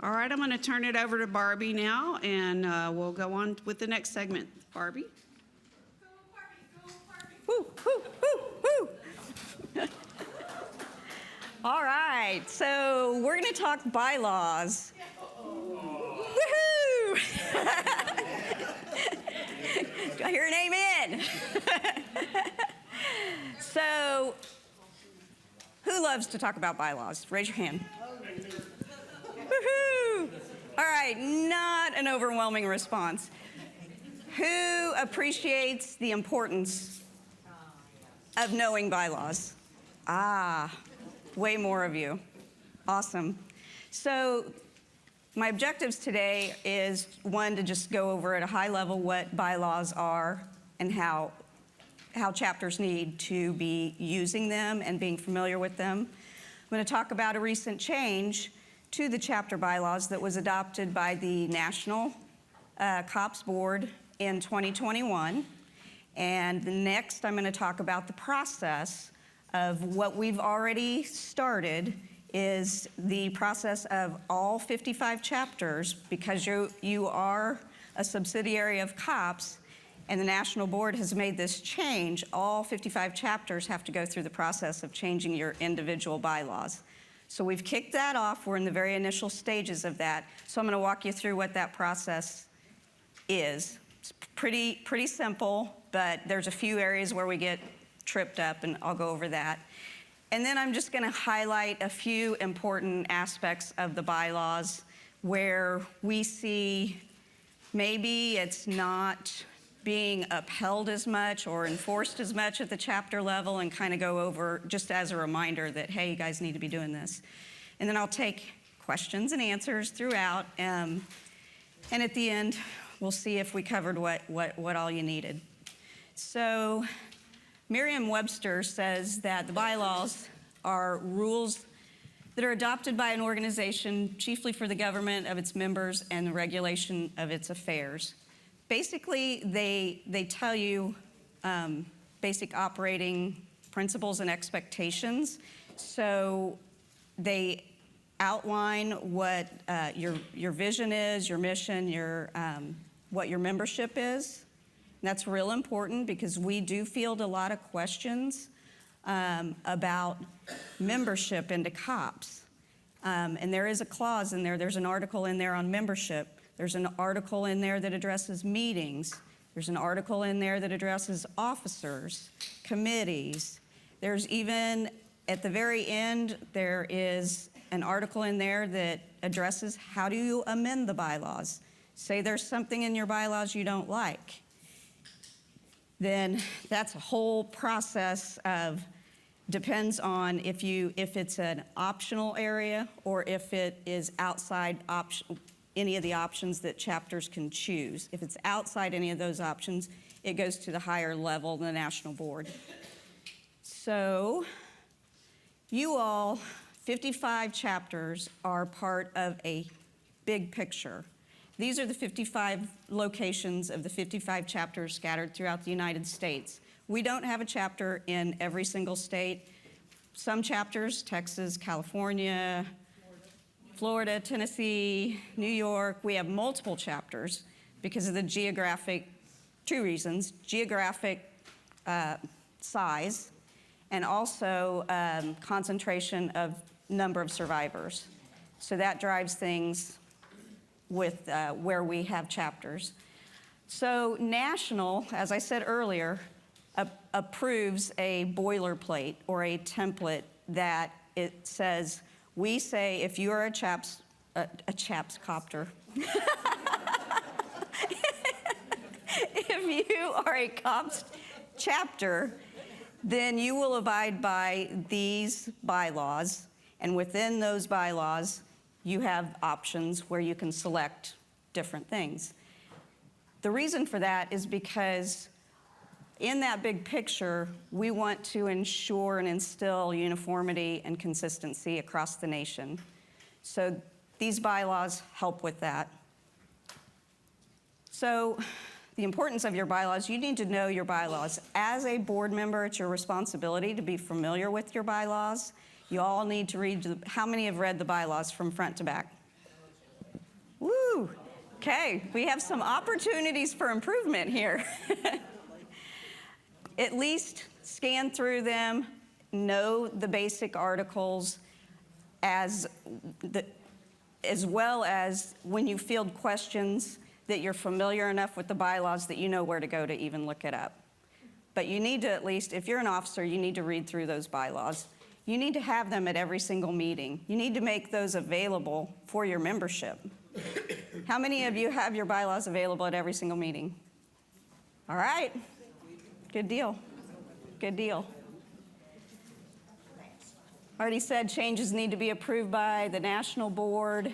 All right, I'm going to turn it over to Barbie now, and we'll go on with the next segment. Barbie? Go, Barbie, go, Barbie. Woo, woo, woo, woo. All right, so we're going to talk bylaws. Woohoo! Do I hear an amen? So, who loves to talk about bylaws? Raise your hand. Woohoo! All right, not an overwhelming response. Who appreciates the importance of knowing bylaws? Way more of you. Awesome. So my objectives today is, one, to just go over at a high level what bylaws are and how chapters need to be using them and being familiar with them. I'm going to talk about a recent change to the chapter bylaws that was adopted by the National C.O.P.S Board in 2021. And next, I'm going to talk about the process of what we've already started is the process of all 55 chapters, because you are a subsidiary of C.O.P.S, and the National Board has made this change. All 55 chapters have to go through the process of changing your individual bylaws. So we've kicked that off. We're in the very initial stages of that. So I'm going to walk you through what that process is. It's pretty simple, but there's a few areas where we get tripped up, and I'll go over that. And then I'm just going to highlight a few important aspects of the bylaws where we see maybe it's not being upheld as much or enforced as much at the chapter level, and kind of go over just as a reminder that, hey, you guys need to be doing this. And then I'll take questions and answers throughout, and at the end, we'll see if we covered what all you needed. So Merriam-Webster says that the bylaws are rules that are adopted by an organization chiefly for the government of its members and the regulation of its affairs. Basically, they tell you basic operating principles and expectations. So they outline what your vision is, your mission, what your membership is. And that's real important because we do field a lot of questions about membership into C.O.P.S. And there is a clause in there, there's an article in there on membership. There's an article in there that addresses meetings. There's an article in there that addresses officers, committees. There's even, at the very end, there is an article in there that addresses how do you amend the bylaws. Say there's something in your bylaws you don't like. Then that's a whole process of, depends on if it's an optional area or if it is outside any of the options that chapters can choose. If it's outside any of those options, it goes to the higher level, the National Board. So you all, 55 chapters, are part of a big picture. These are the 55 locations of the 55 chapters scattered throughout the United States. We don't have a chapter in every single state. Some chapters, Texas, California, Florida, Tennessee, New York, we have multiple chapters because of the geographic, two reasons, geographic size and also concentration of number of survivors. So that drives things with where we have chapters. So National, as I said earlier, approves a boilerplate or a template that it says, we say if you are a CHAPS copter, if you are a C.O.P.S chapter, then you will abide by these bylaws, and within those bylaws, you have options where you can select different things. The reason for that is because in that big picture, we want to ensure and instill uniformity and consistency across the nation. So these bylaws help with that. So the importance of your bylaws, you need to know your bylaws. As a board member, it's your responsibility to be familiar with your bylaws. You all need to read, how many have read the bylaws from front to back? Okay, we have some opportunities for improvement here. At least scan through them, know the basic articles, as well as when you field questions that you're familiar enough with the bylaws that you know where to go to even look it up. But you need to at least, if you're an officer, you need to read through those bylaws. You need to have them at every single meeting. You need to make those available for your membership. How many of you have your bylaws available at every single meeting? All right. Good deal. Good deal. Already said changes need to be approved by the national board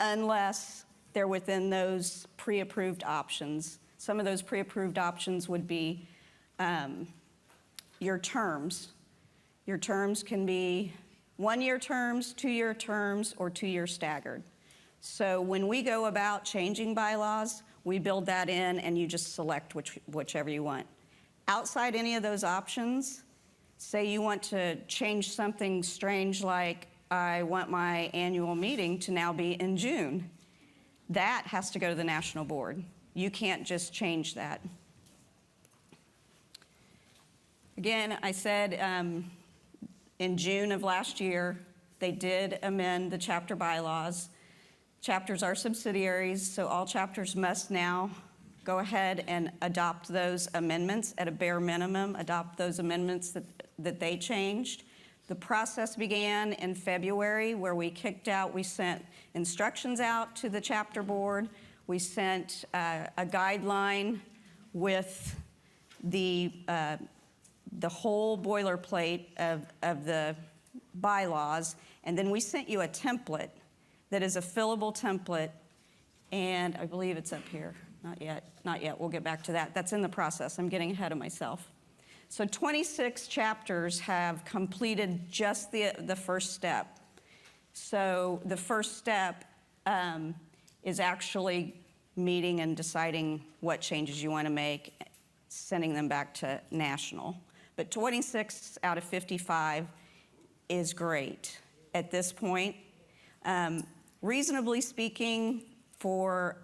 unless they're within those pre-approved options. Some of those pre-approved options would be your terms. Your terms can be 1-year terms, 2-year terms, or 2-year staggered. So when we go about changing bylaws, we build that in and you just select whichever you want. Outside any of those options, say you want to change something strange like I want my annual meeting to now be in June. That has to go to the national board. You can't just change that. Again, I said in June of last year, they did amend the chapter bylaws. Chapters are subsidiaries, so all chapters must now go ahead and adopt those amendments at a bare minimum, adopt those amendments that they changed. The process began in February where we sent instructions out to the chapter board. We sent a guideline with the whole boilerplate of the bylaws, and then we sent you a template that is a fillable template, and I believe it's up here. Not yet, we'll get back to that. That's in the process, I'm getting ahead of myself. So 26 chapters have completed just the first step. So the first step is actually meeting and deciding what changes you want to make, sending them back to national. But 26 out of 55 is great at this point. Reasonably speaking, for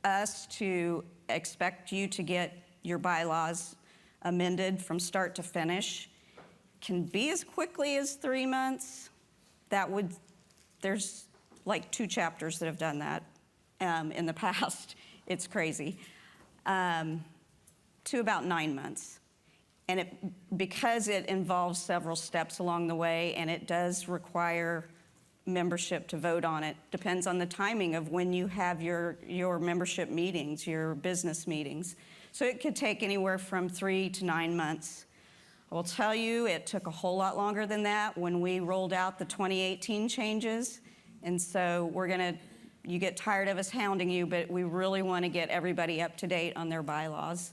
us to expect you to get your bylaws amended from start to finish can be as quickly as 3 months. There's like 2 chapters that have done that in the past. It's crazy. To about 9 months. And because it involves several steps along the way and it does require membership to vote on it, depends on the timing of when you have your membership meetings, your business meetings. So it could take anywhere from 3 to 9 months. I will tell you, it took a whole lot longer than that when we rolled out the 2018 changes. And so you get tired of us hounding you, but we really want to get everybody up to date on their bylaws.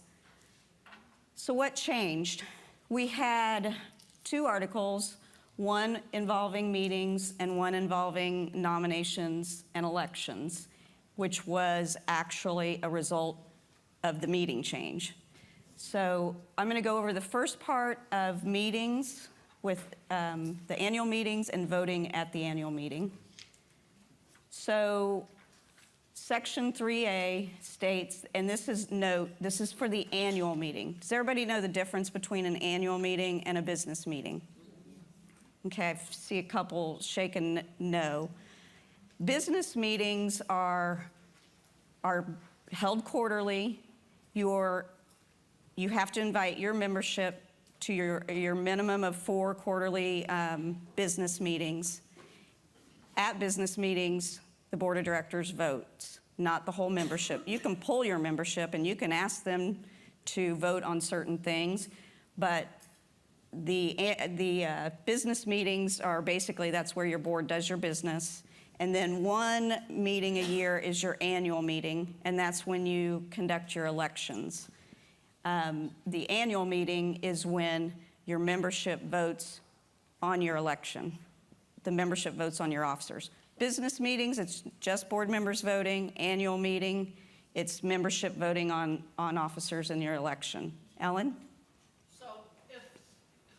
So what changed? We had 2 articles, one involving meetings and one involving nominations and elections, which was actually a result of the meeting change. So I'm going to go over the first part of meetings with the annual meetings and voting at the annual meeting. So Section 3A states, and this is for the annual meeting. Does everybody know the difference between an annual meeting and a business meeting? Okay, I see a couple shaking no. Business meetings are held quarterly. You have to invite your membership to your minimum of 4 quarterly business meetings. At business meetings, the board of directors votes, not the whole membership. You can pull your membership and you can ask them to vote on certain things, but the business meetings are basically, that's where your board does your business. And then 1 meeting a year is your annual meeting, and that's when you conduct your elections. The annual meeting is when your membership votes on your election. The membership votes on your officers. Business meetings, it's just board members voting. Annual meeting, it's membership voting on officers in your election. Ellen? So if,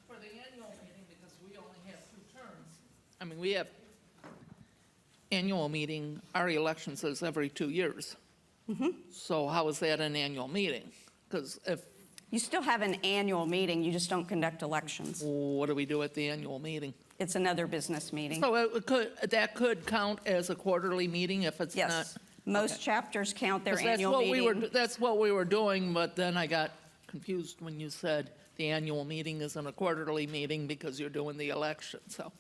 for the annual meeting, because we only have 2 terms, I mean, we have annual meeting, our elections is every 2 years. So how is that an annual meeting? Because You still have an annual meeting, you just don't conduct elections. what do we do at the annual meeting? It's another business meeting. So that could count as a quarterly meeting if it's not? Yes, most Okay. chapters count their 'Cause that's annual what we were, meeting. that's what we were doing, but then I got confused when you said the annual meeting isn't a quarterly meeting because you're doing the election, so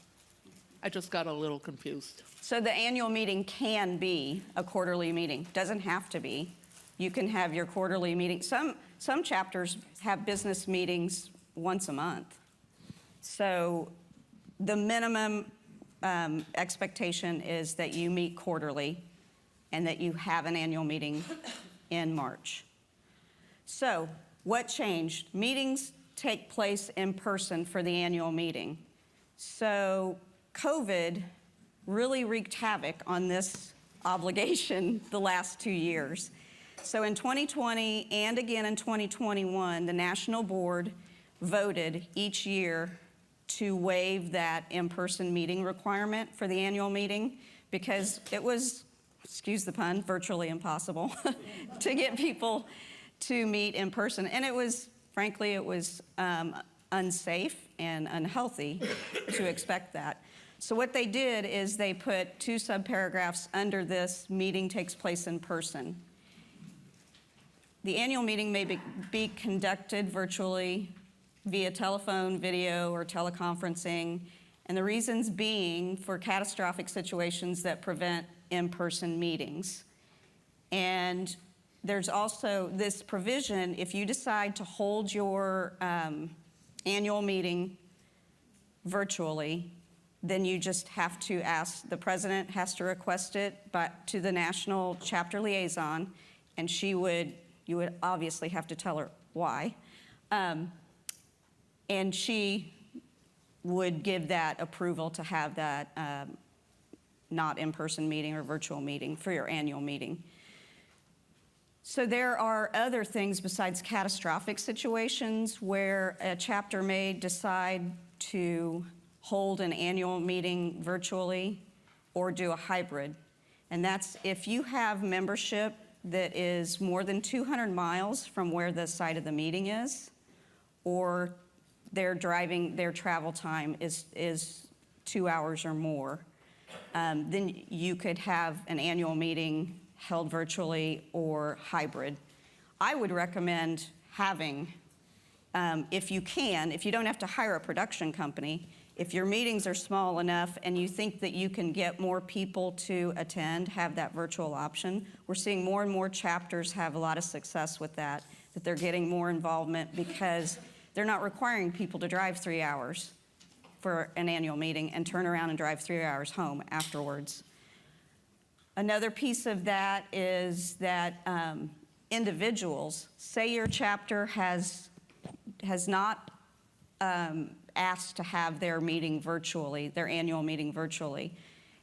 I just got a little confused. So the annual meeting can be a quarterly meeting, doesn't have to be. You can have your quarterly meeting. Some chapters have business meetings once a month. So the minimum expectation is that you meet quarterly and that you have an annual meeting in March. So what changed? Meetings take place in person for the annual meeting. So COVID really wreaked havoc on this obligation the last 2 years. So in 2020 and again in 2021, the National Board voted each year to waive that in-person meeting requirement for the annual meeting because it was, excuse the pun, virtually impossible to get people to meet in person. And it was, frankly, it was unsafe and unhealthy to expect that. So what they did is they put 2 subparagraphs under this meeting takes place in person. The annual meeting may be conducted virtually via telephone, video, or teleconferencing, and the reasons being for catastrophic situations that prevent in-person meetings. And there's also this provision, if you decide to hold your annual meeting virtually, then you just have to ask, the president has to request it to the national chapter liaison, and you would obviously have to tell her why. And she would give that approval to have that not in-person meeting or virtual meeting for your annual meeting. So there are other things besides catastrophic situations where a chapter may decide to hold an annual meeting virtually or do a hybrid. And that's if you have membership that is more than 200 miles from where the site of the meeting is, or their travel time is 2 hours or more, then you could have an annual meeting held virtually or hybrid. I would recommend having, if you don't have to hire a production company, if your meetings are small enough and you think that you can get more people to attend, have that virtual option. We're seeing more and more chapters have a lot of success with that they're getting more involvement because they're not requiring people to drive 3 hours for an annual meeting and turn around and drive 3 hours home afterwards. Another piece of that is that individuals, say your chapter has not asked to have their meeting virtually, their annual meeting virtually.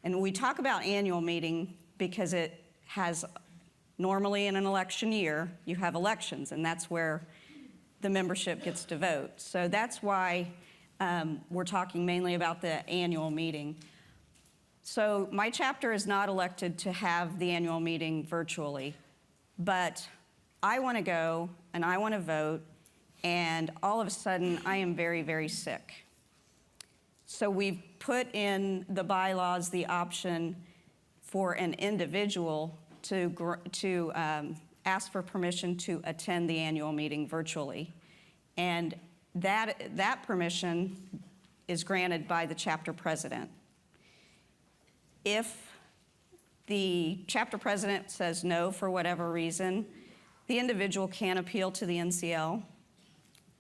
And we talk about annual meeting because it has, normally in an election year, you have elections, and that's where the membership gets to vote. So that's why we're talking mainly about the annual meeting. So my chapter is not elected to have the annual meeting virtually, but I want to go and I want to vote, and all of a sudden I am very, very sick. So we've put in the bylaws the option for an individual to ask for permission to attend the annual meeting virtually. And that permission is granted by the chapter president. If the chapter president says no for whatever reason, the individual can appeal to the NCL.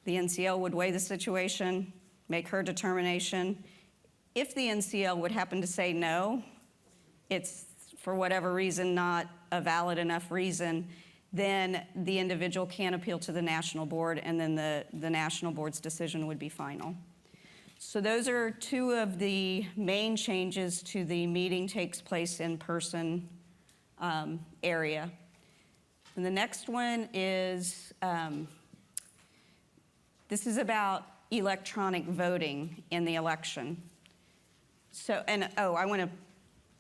The NCL would weigh the situation, make her determination. If the NCL would happen to say no, it's for whatever reason not a valid enough reason, then the individual can appeal to the national board, and then the national board's decision would be final. So those are 2 of the main changes to the meeting takes place in person area. And the next one is, this is about electronic voting in the election. So, and I want to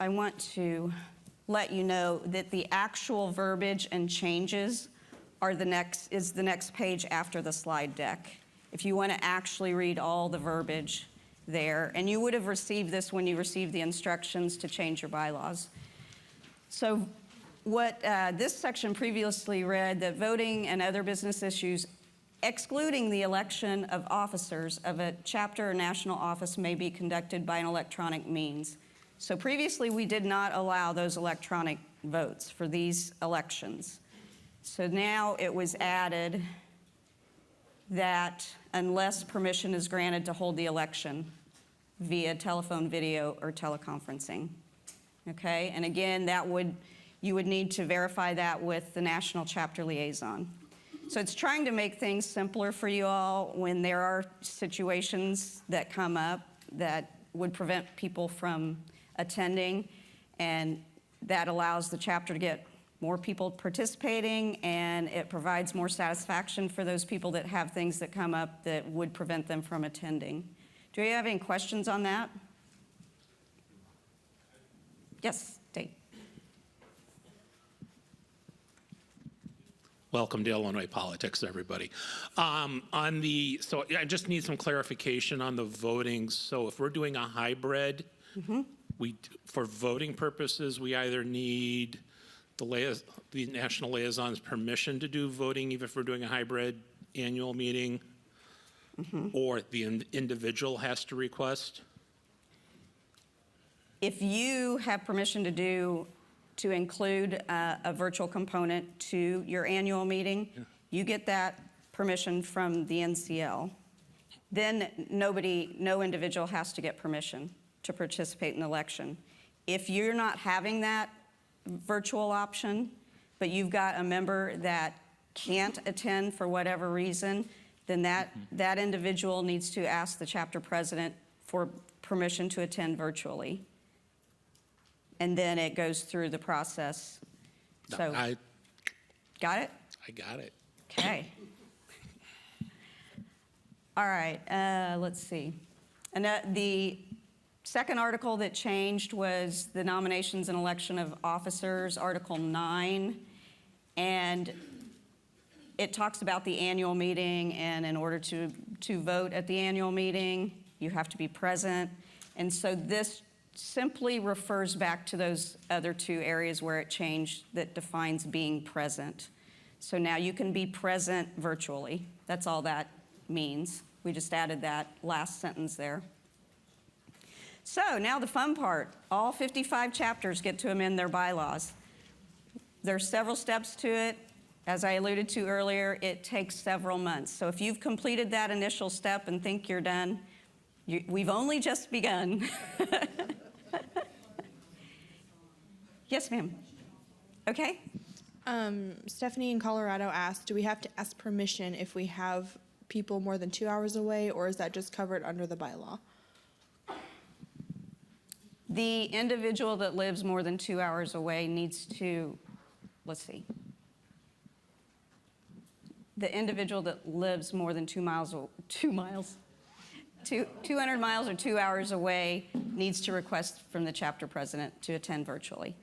I want to let you know that the actual verbiage and changes are the next page after the slide deck. If you want to actually read all the verbiage there, and you would have received this when you received the instructions to change your bylaws. So what this section previously read, that voting and other business issues, excluding the election of officers of a chapter or national office, may be conducted by an electronic means. So previously, we did not allow those electronic votes for these elections. So now it was added that unless permission is granted to hold the election via telephone, video, or teleconferencing. Okay, and again, you would need to verify that with the national chapter liaison. So it's trying to make things simpler for you all when there are situations that come up that would prevent people from attending, and that allows the chapter to get more people participating, and it provides more satisfaction for those people that have things that come up that would prevent them from attending. Do you have any questions on that? Yes, Dave. Welcome to Illinois politics, everybody. So I just need some clarification on the voting. So if we're doing a hybrid, for voting purposes, we either need the national liaison's permission to do voting, even if we're doing a hybrid annual meeting, or the individual has to request? If you have permission to include a virtual component to your annual meeting, you get that permission from the NCL. Then no individual has to get permission to participate in the election. If you're not having that virtual option, but you've got a member that can't attend for whatever reason, then that individual needs to ask the chapter president for permission to attend virtually. And then it goes through the process. So, got it? I got it. Okay. All right, let's see. And the second article that changed was the nominations and election of officers, Article 9. And it talks about the annual meeting, and in order to vote at the annual meeting, you have to be present. And so this simply refers back to those other two areas where it changed that defines being present. So now you can be present virtually. That's all that means. We just added that last sentence there. So now the fun part. All 55 chapters get to amend their bylaws. There's several steps to it. As I alluded to earlier, it takes several months. So if you've completed that initial step and think you're done, we've only just begun. Yes, ma'am. Okay. Stephanie in Colorado asked, do we have to ask permission if we have people more than 2 hours away, or is that just covered under the bylaw? The individual that lives more than 2 hours away needs to, let's see. The individual that lives more than 200 miles or 2 hours away needs to request from the chapter president to attend virtually.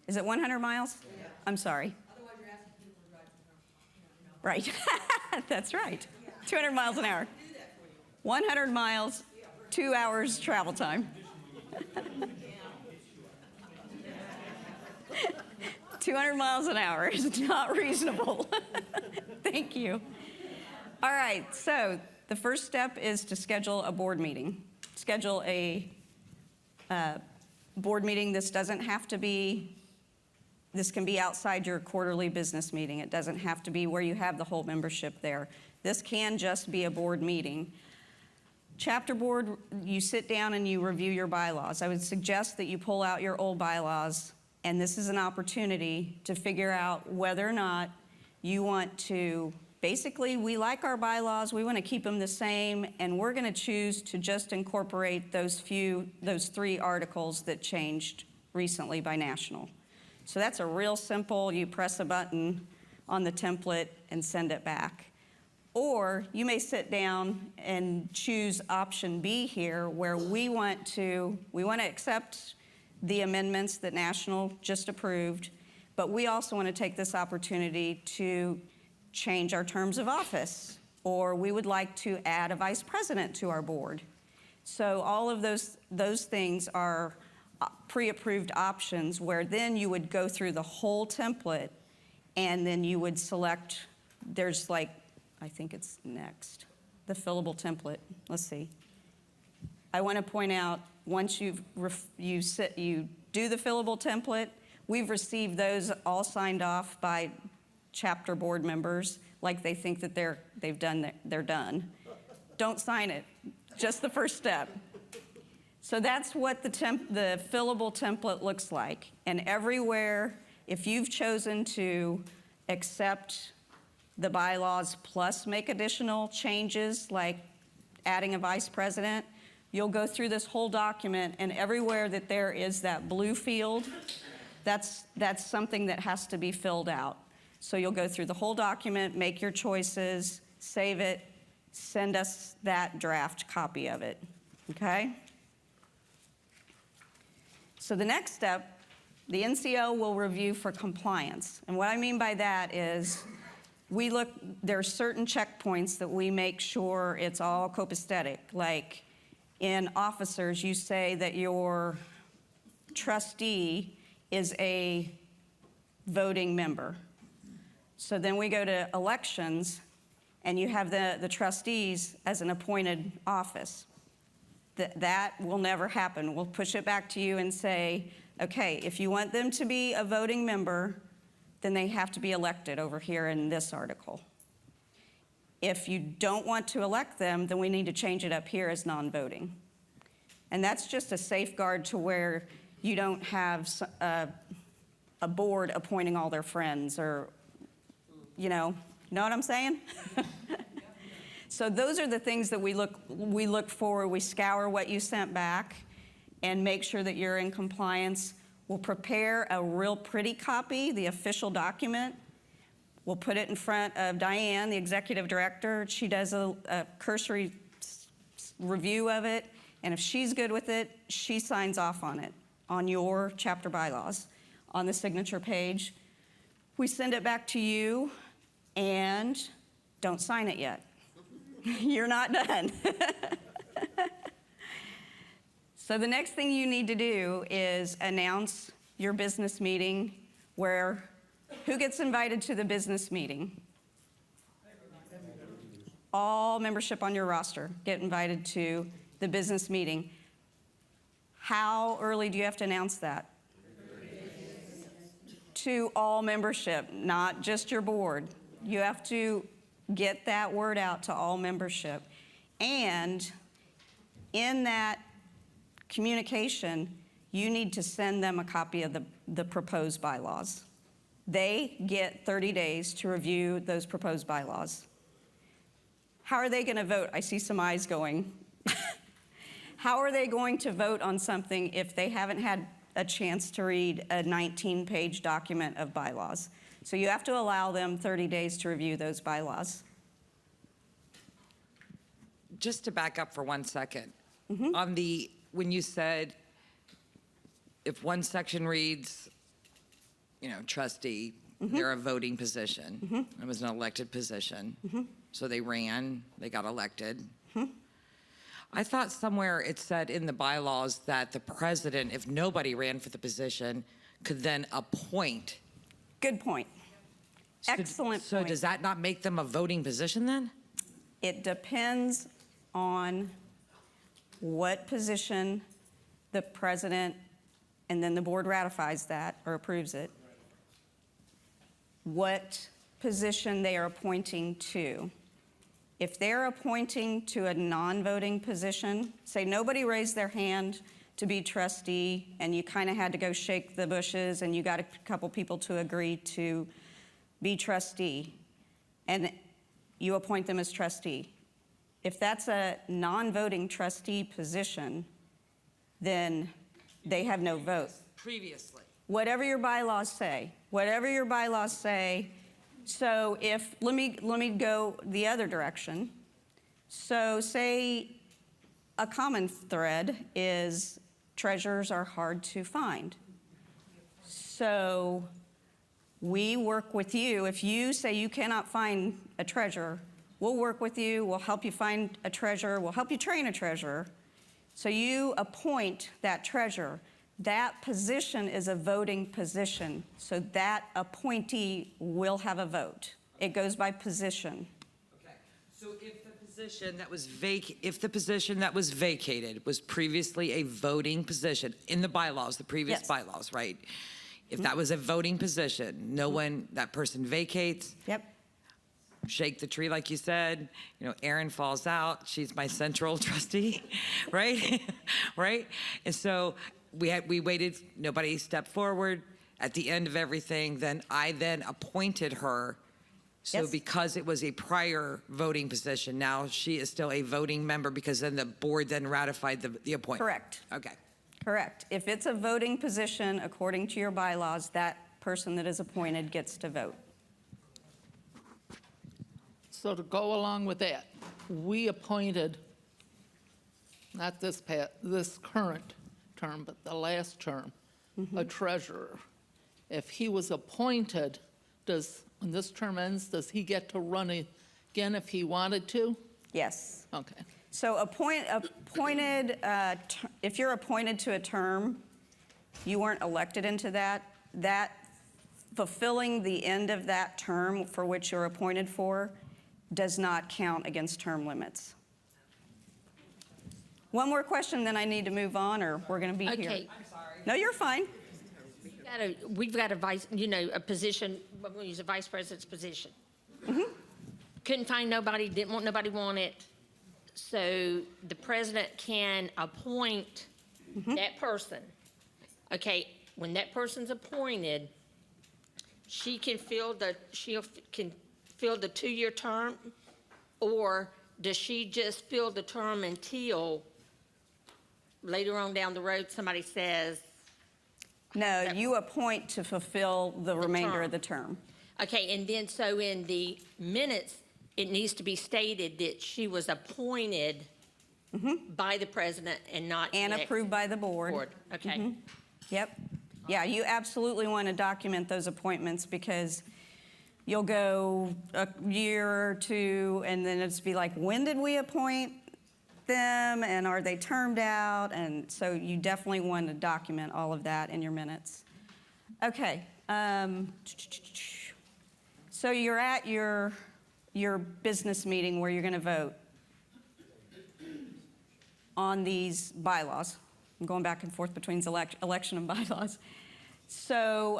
Is it 100 miles? Yeah. I'm sorry. Otherwise, you're asking people to drive. Right. That's right. 200 miles an hour. 100 miles, 2 hours travel time. 200 miles an hour is not reasonable. Thank you. All right, so the first step is to schedule a board meeting. Schedule a board meeting. This can be outside your quarterly business meeting. It doesn't have to be where you have the whole membership there. This can just be a board meeting. Chapter board, you sit down and you review your bylaws. I would suggest that you pull out your old bylaws, and this is an opportunity to figure out whether or not you want to, basically, we like our bylaws, we want to keep them the same, and we're going to choose to just incorporate those 3 articles that changed recently by national. So that's a real simple, you press a button on the template and send it back. Or you may sit down and choose option B here, where we want to accept the amendments that National just approved, but we also want to take this opportunity to change our terms of office, or we would like to add a vice president to our board. So all of those things are pre-approved options, where then you would go through the whole template and then you would select, there's like, I think it's next, the fillable template. Let's see. I want to point out, once you do the fillable template, we've received those all signed off by chapter board members, like they think that they're done. Don't sign it, just the first step. So that's what the fillable template looks like. And everywhere, if you've chosen to accept the bylaws plus make additional changes, like adding a vice president, you'll go through this whole document, and everywhere that there is that blue field, that's something that has to be filled out. So you'll go through the whole document, make your choices, save it, send us that draft copy of it, okay? So the next step, the NCO will review for compliance. And what I mean by that is, there are certain checkpoints that we make sure it's all copacetic. Like in officers, you say that your trustee is a voting member. So then we go to elections, and you have the trustees as an appointed office. That will never happen. We'll push it back to you and say, okay, if you want them to be a voting member, then they have to be elected over here in this article. If you don't want to elect them, then we need to change it up here as non-voting. And that's just a safeguard to where you don't have a board appointing all their friends, or, you know what I'm saying? So those are the things that we look for. We scour what you sent back and make sure that you're in compliance. We'll prepare a real pretty copy, the official document. We'll put it in front of Diane, the executive director. She does a cursory review of it, and if she's good with it, she signs off on it, on your chapter bylaws, on the signature page. We send it back to you, and don't sign it yet. You're not done. So the next thing you need to do is announce your business meeting, who gets invited to the business meeting? All membership on your roster get invited to the business meeting. How early do you have to announce that? To all membership, not just your board. You have to get that word out to all membership. And in that communication, you need to send them a copy of the proposed bylaws. They get 30 days to review those proposed bylaws. How are they going to vote? I see some eyes going. How are they going to vote on something if they haven't had a chance to read a 19-page document of bylaws? So you have to allow them 30 days to review those bylaws. Just to back up for 1 second, when you said if one section reads, trustee, they're a voting position. It was an elected position. So they ran, they got elected. I thought somewhere it said in the bylaws that the president, if nobody ran for the position, could then appoint. Good point. Excellent point. So does that not make them a voting position then? It depends on what position the president, and then the board ratifies that or approves it, what position they are appointing to. If they're appointing to a non-voting position, say nobody raised their hand to be trustee, and you kind of had to go shake the bushes, and you got a couple people to agree to be trustee, and you appoint them as trustee. If that's a non-voting trustee position, then they have no vote. Previously. Whatever your bylaws say, So let me go the other direction. So say a common thread is treasurers are hard to find. So we work with you. If you say you cannot find a treasurer, we'll work with you. We'll help you find a treasurer. We'll help you train a treasurer. So you appoint that treasurer. That position is a voting position. So that appointee will have a vote. It goes by position. Okay, so if the position that was vacated was previously a voting position in the bylaws, the previous Yes. bylaws, right? If that was a voting position, that person vacates, Yep. shake the tree like you said, Erin falls out, she's my central trustee, right? Right? And so we waited, nobody stepped forward. At the end of everything, I appointed her. So Yes. because it was a prior voting position, now she is still a voting member because then the board then ratified the appointment. Correct. Okay. Correct. If it's a voting position, according to your bylaws, that person that is appointed gets to vote. So to go along with that, we appointed, not this current term, but the last term, a treasurer. If he was appointed, when this term ends, does he get to run again if he wanted to? Yes. Okay. So if you're appointed to a term, you weren't elected into that fulfilling the end of that term for which you're appointed for does not count against term limits. One more question, then I need to move on, or we're going to be here. Okay. No, you're fine. We've got a vice, a position, we're going to use a vice president's position. Couldn't find nobody, didn't want nobody want it. So the president can appoint that person. Okay, when that person's appointed, she can fill the 2-year term, or does she just fill the term until later on down the road somebody says, No, you appoint to fulfill the remainder of term. the term. okay, and then so in the minutes, it needs to be stated that she was appointed by the president and not. And the approved by the board. Okay. Yep. Yeah, you absolutely want to document those appointments because you'll go a year or two and then it's be like, when did we appoint them and are they termed out? And so you definitely want to document all of that in your minutes. Okay. So you're at your business meeting where you're going to vote on these bylaws. I'm going back and forth between election and bylaws. So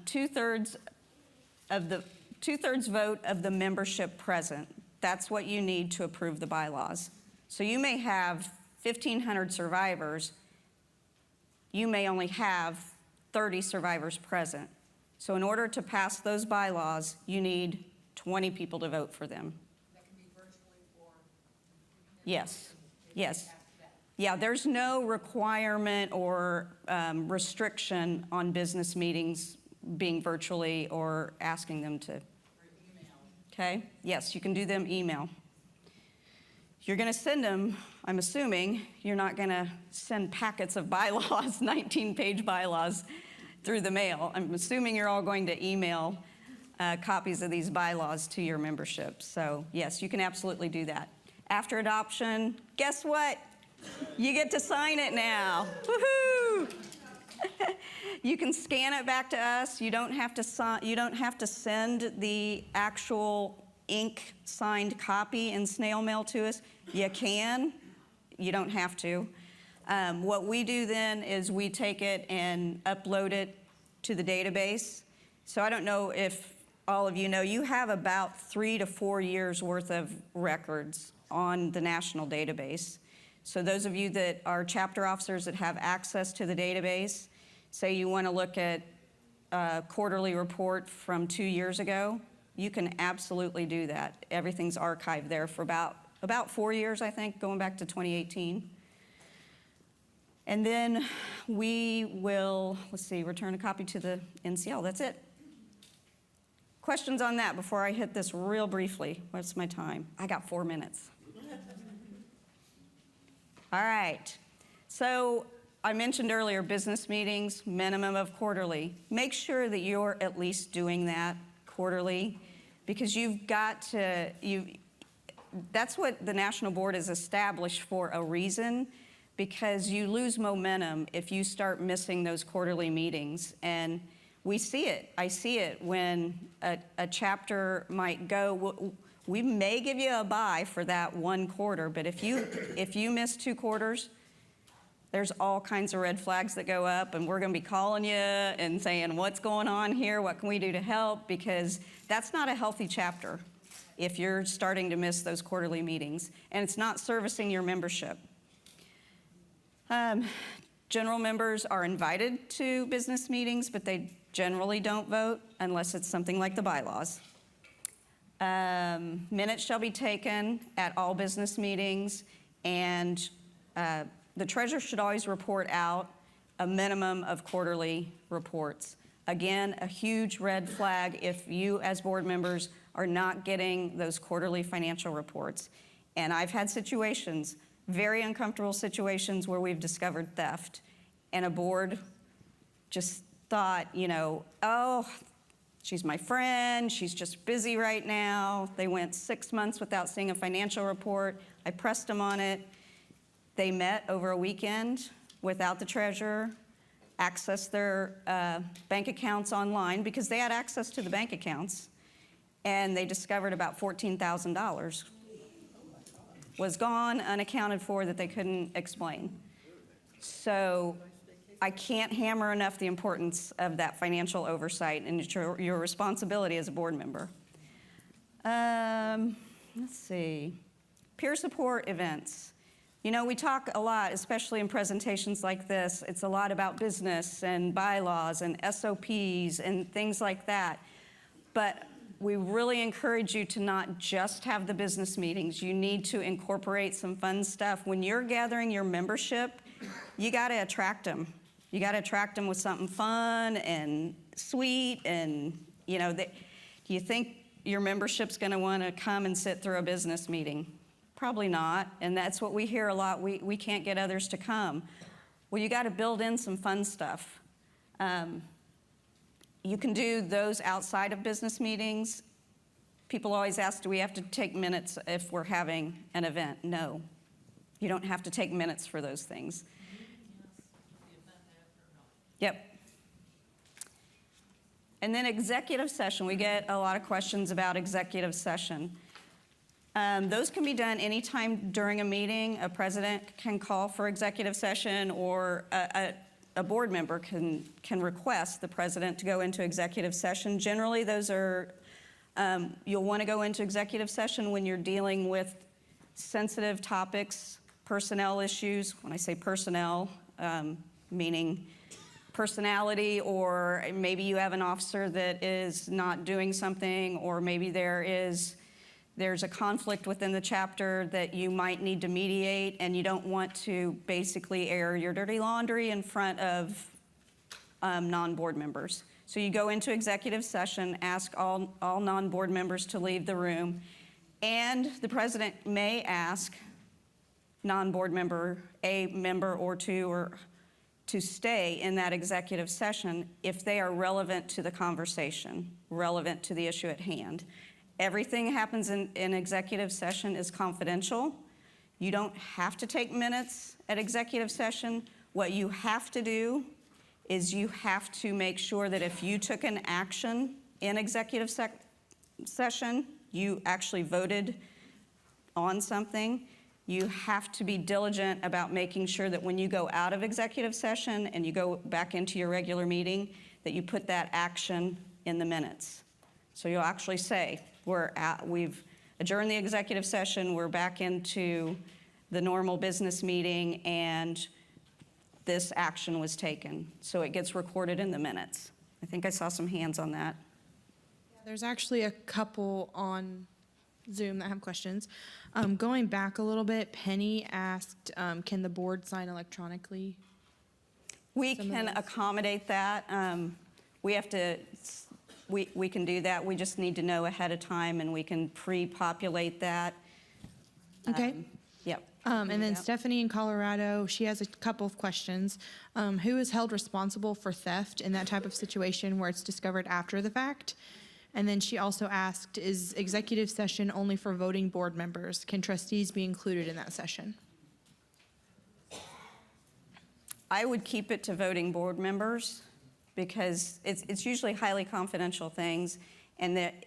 two-thirds vote of the membership present. That's what you need to approve the bylaws. So you may have 1,500 survivors. You may only have 30 survivors present. So in order to pass those bylaws, you need 20 people to vote for them. That can be virtually or. Yes, yes. Yeah, there's no requirement or restriction on business meetings being virtually or asking them to. Okay, yes, you can do them email. You're going to send them, I'm assuming, you're not going to send packets of bylaws, 19-page bylaws, through the mail. I'm assuming you're all going to email copies of these bylaws to your membership. So yes, you can absolutely do that. After adoption, guess what? You get to sign it now. Woohoo! You can scan it back to us. You don't have to send the actual ink signed copy in snail mail to us. You can. You don't have to. What we do then is we take it and upload it to the database. So I don't know if all of you know, you have about 3 to 4 years worth of records on the national database. So those of you that are chapter officers that have access to the database, say you want to look at a quarterly report from 2 years ago, you can absolutely do that. Everything's archived there for about 4 years, I think, going back to 2018. And then we will, return a copy to the NCL. That's it. Questions on that before I hit this real briefly? What's my time? I got 4 minutes. All right. So I mentioned earlier business meetings, minimum of quarterly. Make sure that you're at least doing that quarterly because you've got to, that's what the National Board is established for a reason because you lose momentum if you start missing those quarterly meetings. And we see it. I see it when a chapter might go, we may give you a bye for that 1 quarter, but if you miss 2 quarters, there's all kinds of red flags that go up, and we're going to be calling you and saying, what's going on here? What can we do to help? Because that's not a healthy chapter if you're starting to miss those quarterly meetings, and it's not servicing your membership. General members are invited to business meetings, but they generally don't vote unless it's something like the bylaws. Minutes shall be taken at all business meetings, and the treasurer should always report out a minimum of quarterly reports. Again, a huge red flag if you as board members are not getting those quarterly financial reports. And I've had situations, very uncomfortable situations where we've discovered theft, and a board just thought, oh, she's my friend, she's just busy right now. They went 6 months without seeing a financial report. I pressed them on it. They met over a weekend without the treasurer, accessed their bank accounts online because they had access to the bank accounts, and they discovered about $14,000 was gone, unaccounted for, that they couldn't explain. So I can't hammer enough the importance of that financial oversight, and it's your responsibility as a board member. Let's see. Peer support events. We talk a lot, especially in presentations like this, it's a lot about business and bylaws and SOPs and things like that. But we really encourage you to not just have the business meetings. You need to incorporate some fun stuff. When you're gathering your membership, you got to attract them. You got to attract them with something fun and sweet, and do you think your membership's going to want to come and sit through a business meeting? Probably not, and that's what we hear a lot. We can't get others to come. Well, you got to build in some fun stuff. You can do those outside of business meetings. People always ask, do we have to take minutes if we're having an event? No, you don't have to take minutes for those things. Yep. And then executive session. We get a lot of questions about executive session. Those can be done anytime during a meeting. A president can call for executive session, or a board member can request the president to go into executive session. Generally, those are, you'll want to go into executive session when you're dealing with sensitive topics, personnel issues. When I say personnel, meaning personality, or maybe you have an officer that is not doing something, or maybe there's a conflict within the chapter that you might need to mediate, and you don't want to basically air your dirty laundry in front of non-board members. So you go into executive session, ask all non-board members to leave the room, and the president may ask non-board member, a member or two, or to stay in that executive session if they are relevant to the conversation, relevant to the issue at hand. Everything happens in executive session is confidential. You don't have to take minutes at executive session. What you have to do is you have to make sure that if you took an action in executive session, you actually voted on something. You have to be diligent about making sure that when you go out of executive session and you go back into your regular meeting, that you put that action in the minutes. So you'll actually say, we've adjourned the executive session, we're back into the normal business meeting, and this action was taken. So it gets recorded in the minutes. I think I saw some hands on that. There's actually a couple on Zoom that have questions. Going back a little bit, Penny asked, can the board sign electronically? We can accommodate that. We have to We can do that. We just need to know ahead of time, and we can pre-populate that. Okay. Yep. And then Yep. Stephanie in Colorado, she has a couple of questions. Who is held responsible for theft in that type of situation where it's discovered after the fact? And then she also asked, is executive session only for voting board members? Can trustees be included in that session? I would keep it to voting board members because it's usually highly confidential things, and that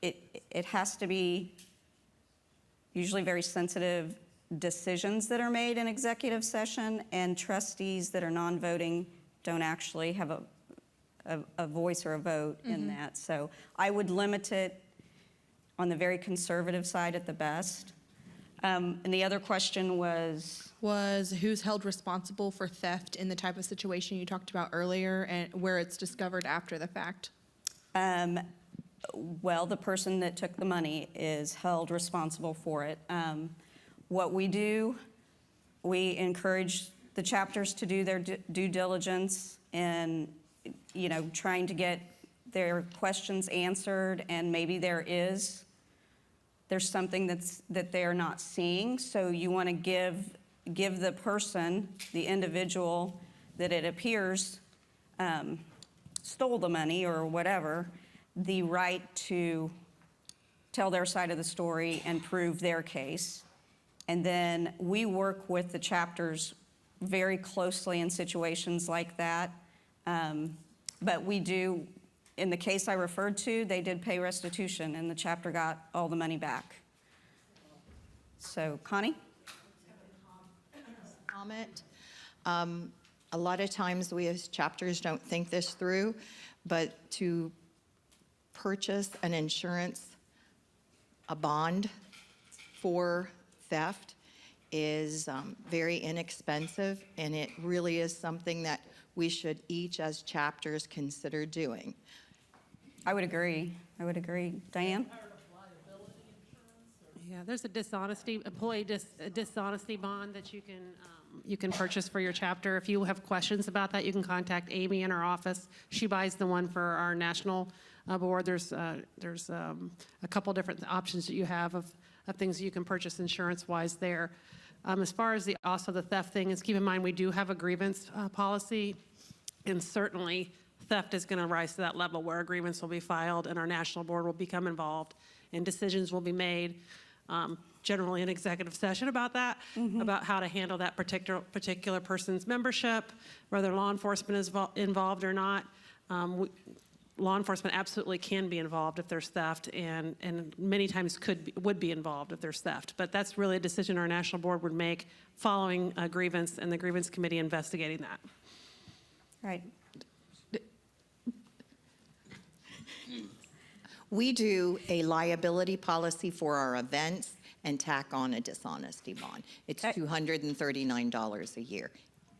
it has to be usually very sensitive decisions that are made in executive session, and trustees that are non-voting don't actually have a voice or a vote in that. So I would limit it on the very conservative side at the best. And the other question was, Who's held responsible for theft in the type of situation you talked about earlier and where it's discovered after the fact? well, the person that took the money is held responsible for it. What we do, we encourage the chapters to do their due diligence and, trying to get their questions answered, and maybe there's something that they're not seeing. So you want to give the person, the individual that it appears stole the money or whatever, the right to tell their side of the story and prove their case. And then we work with the chapters very closely in situations like that. But we do, in the case I referred to, they did pay restitution and the chapter got all the money back. So, Connie? Comment. A lot of times we as chapters don't think this through, but to purchase an insurance, a bond for theft is very inexpensive, and it really is something that we should each as chapters consider doing. I would agree. Diane? Yeah, there's a dishonesty bond that you can purchase for your chapter. If you have questions about that, you can contact Amy in our office. She buys the one for our national board. There's a couple different options that you have of things that you can purchase insurance-wise there. As far as the theft thing is, keep in mind we do have a grievance policy, and certainly theft is going to rise to that level where a grievance will be filed and our national board will become involved and decisions will be made, generally in executive session about that, about how to handle that particular person's membership, whether law enforcement is involved or not. Law enforcement absolutely can be involved if there's theft, and many times would be involved if there's theft. But that's really a decision our national board would make following a grievance and the grievance committee investigating that. Right. We do a liability policy for our events and tack on a dishonesty bond. It's $239 a year.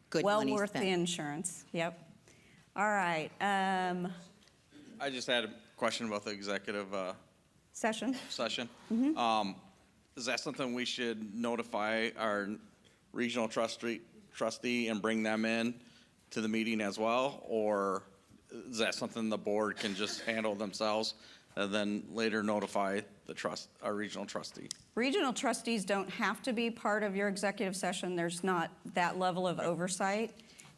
Good Well money worth spent. the insurance. Yep. All right. I just had a question about the executive Session. session. Is that something we should notify our regional trustee and bring them in to the meeting as well? Or is that something the board can just handle themselves and then later notify our regional trustee? Regional trustees don't have to be part of your executive session. There's not that level of oversight.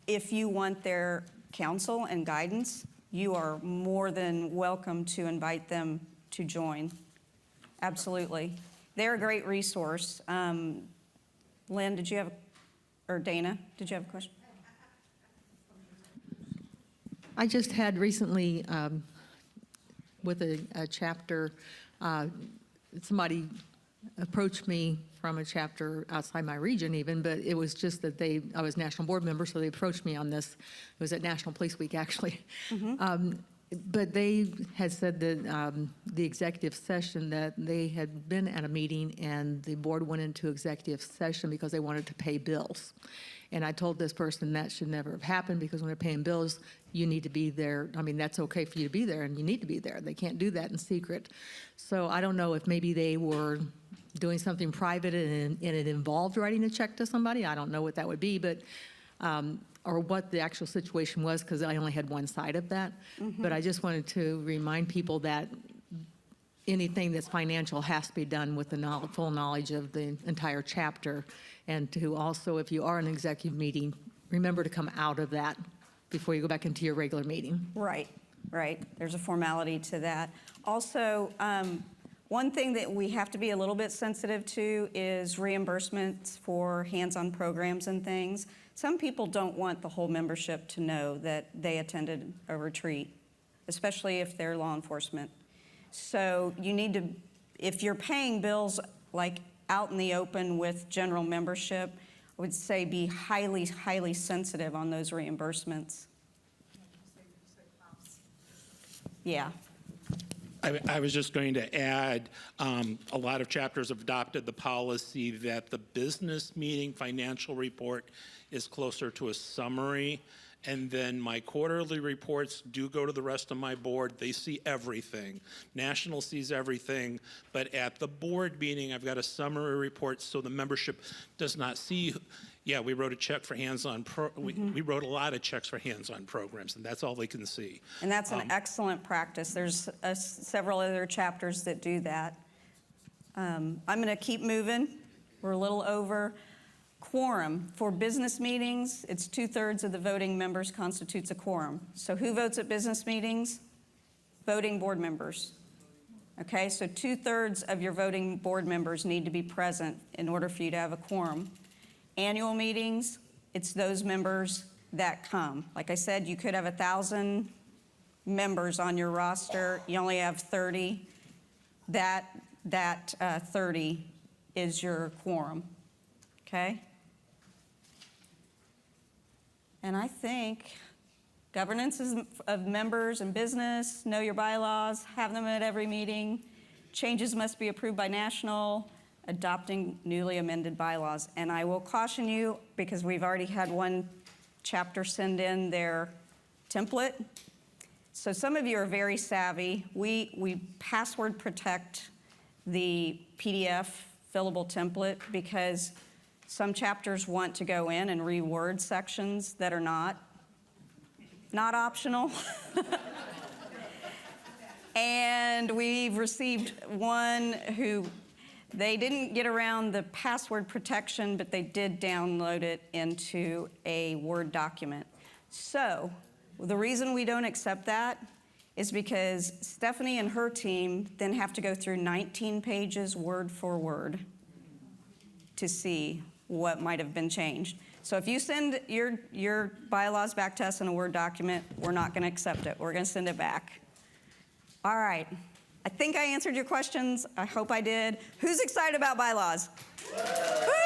If you want their counsel and guidance, you are more than welcome to invite them to join. Absolutely. They're a great resource. Lynn, or Dana, did you have a question? I just had recently, with a chapter, somebody approached me from a chapter outside my region even, but it was just that I was national board member, so they approached me on this. It was at National Police Week, actually. But they had said that the executive session, that they had been at a meeting and the board went into executive session because they wanted to pay bills. And I told this person that should never have happened, because when they're paying bills, you need to be there. I mean, that's okay for you to be there, and you need to be there. They can't do that in secret. So I don't know if maybe they were doing something private and it involved writing a check to somebody. I don't know what that would be, but or what the actual situation was, because I only had one side of that. But I just wanted to remind people that anything that's financial has to be done with the full knowledge of the entire chapter. And to also, if you are in an executive meeting, remember to come out of that before you go back into your regular meeting. Right, right. There's a formality to that. Also, one thing that we have to be a little bit sensitive to is reimbursements for hands-on programs and things. Some people don't want the whole membership to know that they attended a retreat, especially if they're law enforcement. So you need to, if you're paying bills like out in the open with general membership, I would say be highly, highly sensitive on those reimbursements. Yeah. I was just going to add, a lot of chapters have adopted the policy that the business meeting financial report is closer to a summary, and then my quarterly reports do go to the rest of my board. They see everything. National sees everything, but at the board meeting, I've got a summary report so the membership does not see, yeah, we wrote a check for hands-on, we wrote a lot of checks for hands-on programs, and that's all they can see. And that's an excellent practice. There's several other chapters that do that. I'm going to keep moving. We're a little over. Quorum. For business meetings, it's 2/3 of the voting members constitutes a quorum. So who votes at business meetings? Voting board members. Okay, so 2/3 of your voting board members need to be present in order for you to have a quorum. Annual meetings, it's those members that come. Like I said, you could have 1,000 members on your roster. You only have 30. That 30 is your quorum. Okay? And I think governance of members and business, know your bylaws, have them at every meeting. Changes must be approved by national, adopting newly amended bylaws. And I will caution you, because we've already had one chapter send in their template. So some of you are very savvy. We password protect the PDF fillable template because some chapters want to go in and reword sections that are not optional. And we've received one who, they didn't get around the password protection, but they did download it into a Word document. So the reason we don't accept that is because Stephanie and her team then have to go through 19 pages word for word to see what might have been changed. So if you send your bylaws back to us in a Word document, we're not going to accept it. We're going to send it back. All right. I think I answered your questions. I hope I did. Who's excited about bylaws? Woo!